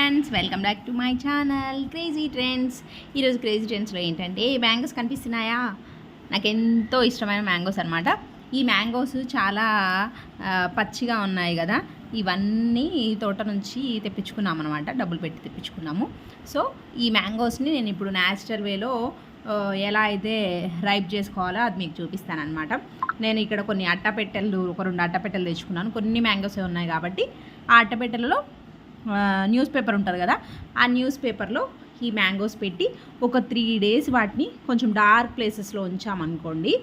Friends, welcome back to my channel crazy trends. ఈరోజు crazy ట్రెండ్స్లో ఏంటంటే mangoes కనిపిస్తున్నాయా? నాకు ఎంతో ఇష్టమైన మ్యాంగోస్ అనమాట. ఈ మ్యాంగోస్ చాలా పచ్చిగా ఉన్నాయి కదా, ఇవన్నీ తోట నుంచి తెప్పించుకున్నాం అనమాట, డబ్బులు పెట్టి తెప్పించుకున్నాము. సో ఈ మ్యాంగోస్ని నేను ఇప్పుడు న్యాచురల్ వేలో ఎలా అయితే రైప్ చేసుకోవాలో అది మీకు చూపిస్తానమాట. నేను ఇక్కడ కొన్ని అట్టపెట్టెలు, ఒక 2 అట్టపెట్టెలు తెచ్చుకున్నాను. కొన్ని మ్యాంగోస్ ఉన్నాయి కాబట్టి ఆ అట్టపెట్టెలలో న్యూస్ పేపర్ ఉంటుంది కదా, ఆ న్యూస్ పేపర్లో ఈ మ్యాంగోస్ పెట్టి ఒక 3 days వాటిని కొంచెం డార్క్ ప్లేసెస్లో ఉంచామనుకోండి,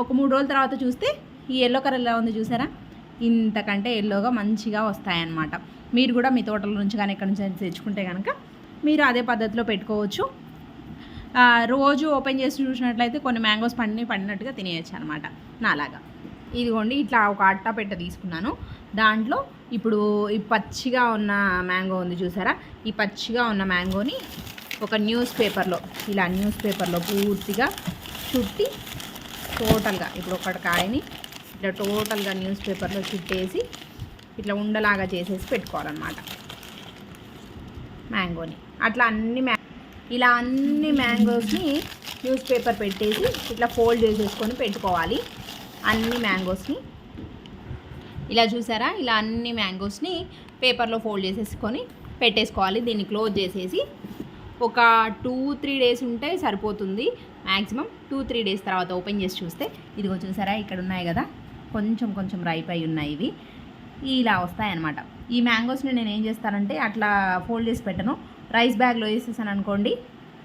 ఒక 3 రోజుల తర్వాత చూస్తే ఈ ఎల్లో కలర్ ఎలా ఉంది చూసారా, ఇంతకంటే ఎల్లోగా మంచిగా వస్తాయన్నమాట. మీరు కూడా మీ తోటల నుంచి కానీ ఎక్కడి నుంచి తెచ్చుకుంటే కనుక మీరు అదే పద్ధతిలో పెట్టుకోవచ్చు. రోజు ఓపెన్ చేసి చూసినట్లయితే కొన్ని మ్యాంగోస్ పండినట్టుగా తినేయచ్చు అనమాట నాలాగా. ఇదిగోండి, ఇట్లా ఒక అట్టపెట్టె తీసుకున్నాను. దాంట్లో ఇప్పుడు ఈ పచ్చిగా ఉన్న మ్యాంగో ఉంది చూసారా, ఈ పచ్చిగా ఉన్న మ్యాంగోని ఒక న్యూస్ పేపర్లో, ఇలా న్యూస్ పేపర్లో పూర్తిగా చుట్టి టోటల్గా, ఇప్పుడు ఒక కాయని ఇట్లా టోటల్గా న్యూస్ పేపర్లో చుట్టేసి ఇట్లా ఉండలాగా చేసేసి పెట్టుకోవాలన్నమాట మ్యాంగోని. అట్లా ఇలా అన్ని మ్యాంగోస్ని న్యూస్ పేపర్ పెట్టేసి ఇట్లా ఫోల్డ్ చేసేసుకొని పెట్టుకోవాలి. అన్ని మ్యాంగోస్ని ఇలా చూసారా, ఇలా అన్ని మ్యాంగోస్ని పేపర్లో ఫోల్డ్ చేసేసుకొని పెట్టేసుకోవాలి. దీన్ని క్లోజ్ చేసేసి ఒక 2-3 days ఉంటే సరిపోతుంది. మ్యాక్సిమం 2-3 days తర్వాత ఓపెన్ చేసి చూస్తే ఇదిగో చూసారా, ఇక్కడ ఉన్నాయి కదా, కొంచెం రైప్ అయి ఉన్నాయి. ఇవి ఇలా వస్తాయన్నమాట. ఈ మ్యాంగోస్ని నేను ఏం చేస్తానంటే అట్లా ఫోల్డ్ చేసి పెట్టను, రైస్ బ్యాగ్లో వేసేసాను అనుకోండి,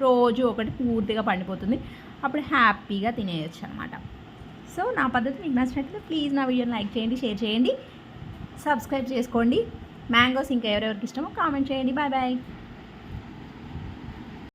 రోజు ఒకటి పూర్తిగా పండిపోతుంది. అప్పుడు హ్యాపీగా తినేయచ్చు అనమాట. సో నా పద్ధతి మీకు నచ్చినట్లయితే ప్లీజ్ నా వీడియోని లైక్ చేయండి, షేర్ చేయండి, సబ్స్క్రైబ్ చేసుకోండి. మ్యాంగోస్ ఇంకా ఎవరెవరికి ఇష్టమో కామెంట్ చేయండి. Bye bye.